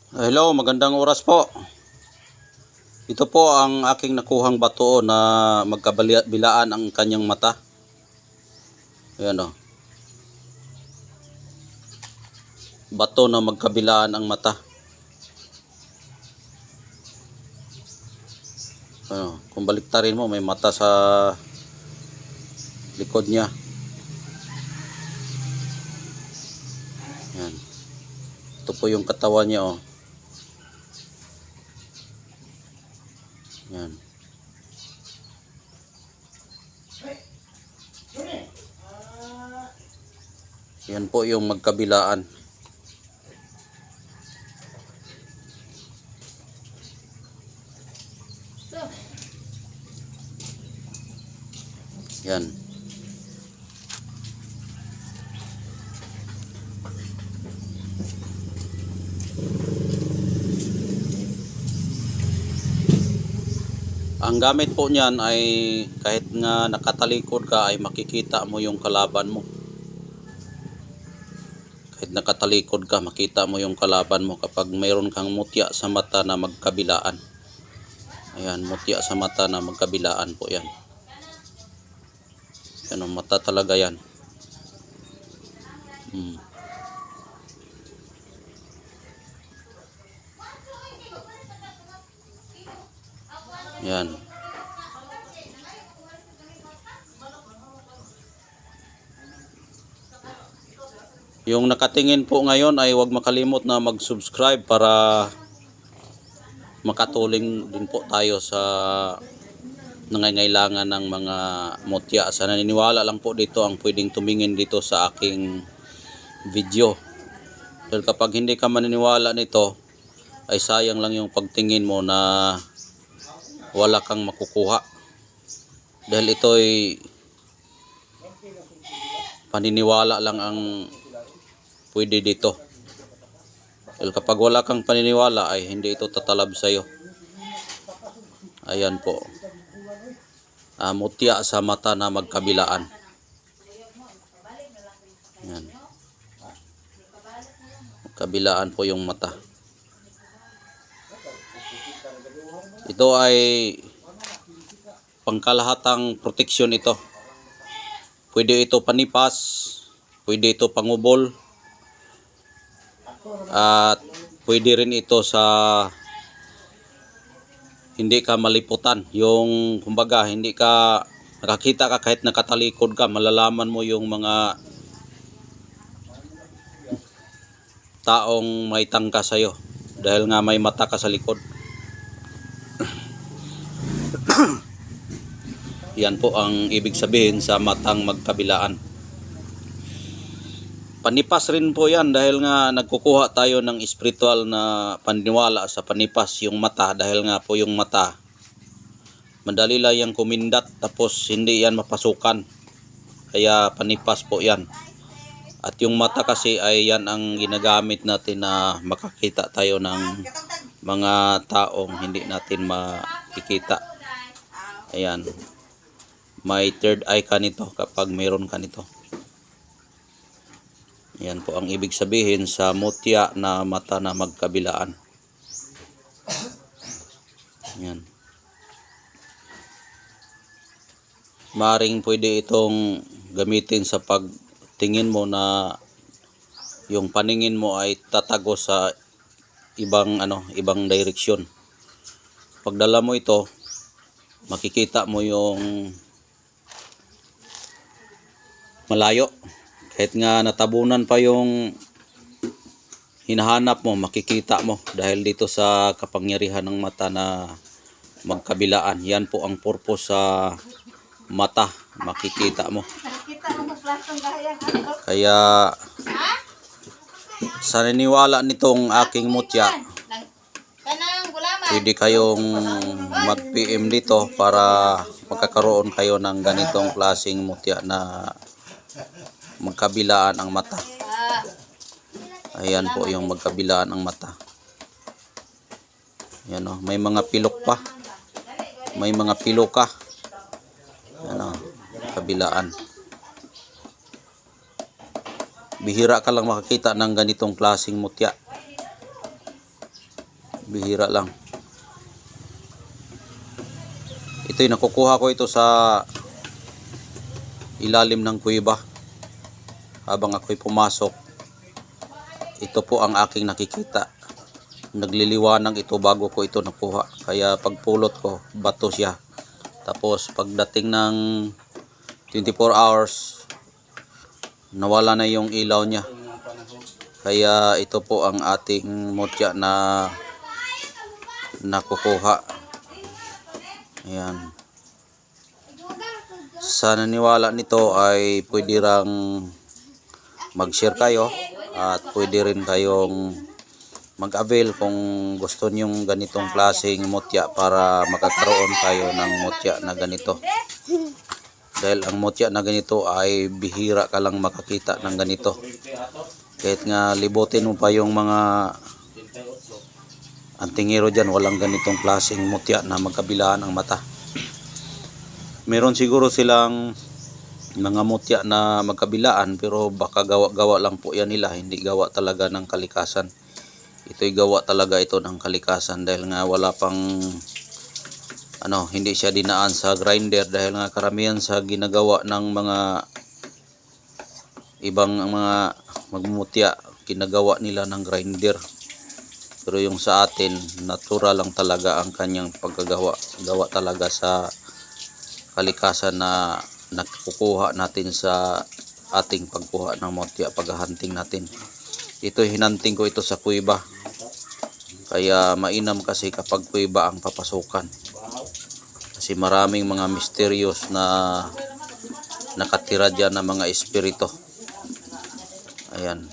Hello, magandang oras po. Ito po ang aking nakuhang bato na magkabilaan ang kanyang mata. Ayan o. Bato na magkabilaan ang mata. Ano, kung baliktarin mo, may mata sa likod niya. Ayan. Ito po yung katawan niya o. Yan. Yan po yung magkabilaan. Yan. Ang gamit po niyan ay kahit nga nakatalikod ka ay makikita mo yung kalaban mo. Kahit nakatalikod ka, makita mo yung kalaban mo kapag mayroon kang mutya sa mata na magkabilaan. Ayan, mutya sa mata na magkabilaan po yan. Yan ang mata talaga yan. Yan. Yung nakatingin po ngayon ay huwag makalimot na mag-subscribe para makatuling din po tayo sa nangangailangan ng mga mutya. Sa naniniwala lang po dito ang pwedeng tumingin dito sa aking video. Dahil kapag hindi ka maniniwala nito ay sayang lang yung pagtingin mo na wala kang makukuha. Dahil ito'y paniniwala lang ang pwede dito. Dahil kapag wala kang paniniwala ay hindi ito tatalab sa'yo. Ayan po. Mutya sa mata na magkabilaan. Ayan. Magkabilaan po yung mata. Ito ay pangkalahatang proteksyon ito. Pwede ito panipas, pwede ito pangubol, at pwede rin ito sa hindi ka maliputan. Yung kumbaga hindi ka nakakita ka kahit nakatalikod ka, malalaman mo yung mga taong may tangka sa'yo dahil nga may mata ka sa likod. Yan po ang ibig sabihin sa matang magkabilaan. Panipas rin po yan dahil nga nagkukuha tayo ng espiritual na paniniwala sa panipas yung mata, dahil nga po yung mata madali lang yung kumindat tapos hindi yan mapasukan, kaya panipas po yan. At yung mata kasi ay yan ang ginagamit natin na makakita tayo ng mga taong hindi natin makikita. Ayan, may third eye ka nito kapag mayroon ka nito. Yan po ang ibig sabihin sa mutya na mata na magkabilaan. Yan. Maring pwede itong gamitin sa pagtingin mo na yung paningin mo ay tatago sa ibang direksyon. Pagdala mo ito, makikita mo yung malayo. Kahit nga natabunan pa yung hinahanap mo, makikita mo dahil dito sa kapangyarihan ng mata na magkabilaan. Yan po ang purpose sa mata, makikita mo. Kaya sa naniniwala nitong aking mutya, pwede kayong mag-PM dito para magkakaroon kayo ng ganitong klaseng mutya na magkabilaan ang mata. Ayan po yung magkabilaan ang mata. Ayan o, may mga pilok pa. May mga piloka. Ayan o, kabilaan. Bihira ka lang makakita ng ganitong klaseng mutya. Bihira lang. Ito'y nakukuha ko ito sa ilalim ng kuweba. Habang ako'y pumasok, ito po ang aking nakikita. Nagliliwanag ito bago ko ito nakuha. Kaya pagpulot ko, bato siya. Tapos pagdating ng 24 hours, nawala na yung ilaw niya. Kaya ito po ang ating mutya na nakukuha. Ayan. Sa naniwala nito ay pwede rang mag-share kayo at pwede rin kayong mag-avail kung gusto nyong ganitong klaseng mutya para makakaroon kayo ng mutya na ganito. Dahil ang mutya na ganito ay bihira ka lang makakita ng ganito. Kahit nga libutin mo pa yung mga antingero dyan, walang ganitong klaseng mutya na magkabilaan ang mata. Meron siguro silang mga mutya na magkabilaan pero baka gawa-gawa lang po yan nila, hindi gawa talaga ng kalikasan. Ito'y gawa talaga ito ng kalikasan dahil nga wala pang hindi siya dinaan sa grinder dahil nga karamihan sa ginagawa ng mga ibang mga magmumutya ginagawa nila ng grinder. Pero yung sa atin, natural lang talaga ang kanyang pagkagawa. Gawa talaga sa kalikasan na nakukuha natin sa ating pagkuha ng mutya, paghahunting natin. Ito hinanting ko ito sa kuweba. Kaya mainam kasi kapag kuweba ang papasukan. Kasi maraming mga mysterious na nakatira dyan na mga espiritu. Ayan.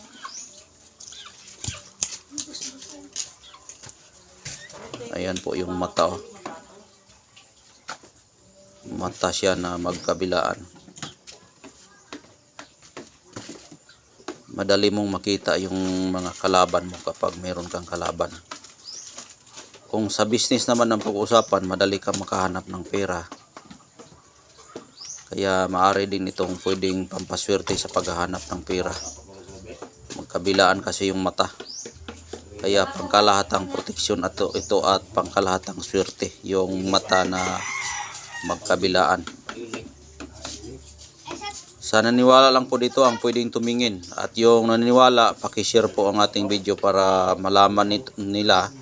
Ayan po yung mata. Oh. Mata siya na magkabilaan. Madali mong makita yung mga kalaban mo kapag meron kang kalaban. Kung sa business naman ang pag-uusapan, madali kang makahanap ng pera. Kaya maaari din itong pwedeng pampaswerte sa paghahanap ng pera. Magkabilaan kasi yung mata. Kaya pangkalahatang proteksyon ito at pangkalahatang swerte yung mata na magkabilaan. Sa naniwala lang po dito ang pwedeng tumingin. At yung naniniwala, pakishare po ang ating video para malaman nila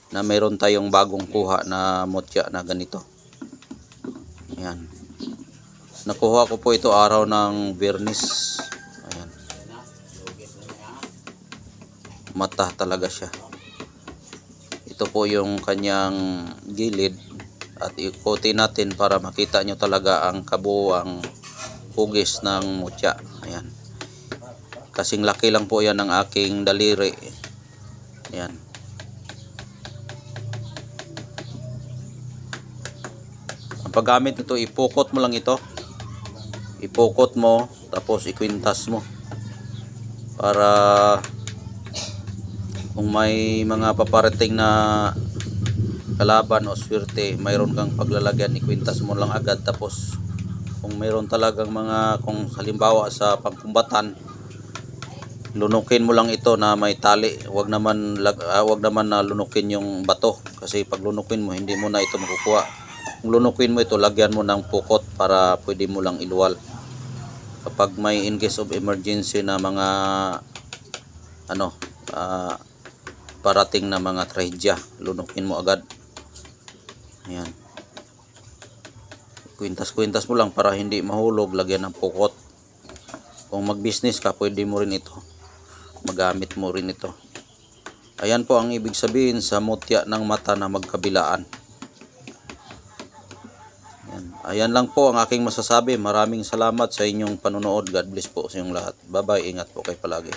na mayroon tayong bagong kuha na mutya na ganito. Ayan. Nakuha ko po ito araw ng Biyernes. Ayan. Mata talaga siya. Ito po yung kanyang gilid. At ikutin natin para makita nyo talaga ang kabuuang hugis ng mutya. Ayan. Kasing laki lang po yan ng aking daliri. Ayan. Ang paggamit nito, ipukot mo lang ito. Ipukot mo, tapos ikwintas mo. Para kung may mga paparating na kalaban o swerte, mayroon kang paglalagyan, ikwintas mo lang agad. Tapos kung mayroon talagang mga, kung halimbawa sa pangkumbatan, lunukin mo lang ito na may tali. Wag naman na lunukin yung bato, kasi pag lunukin mo, hindi mo na ito makukuha. Kung lunukin mo ito, lagyan mo ng pukot para pwede mo lang iluwal. Kapag may in case of emergency na mga parating na mga trahedya, lunukin mo agad. Ayan. Kwintas-kwintas mo lang para hindi mahulog, lagyan ng pukot. Kung mag-business ka, pwede mo rin ito. Magamit mo rin ito. Ayan po ang ibig sabihin sa mutya ng mata na magkabilaan. Ayan lang po ang aking masasabi. Maraming salamat sa inyong panonood. God bless po sa inyong lahat. Bye-bye. Ingat po kayo palagi.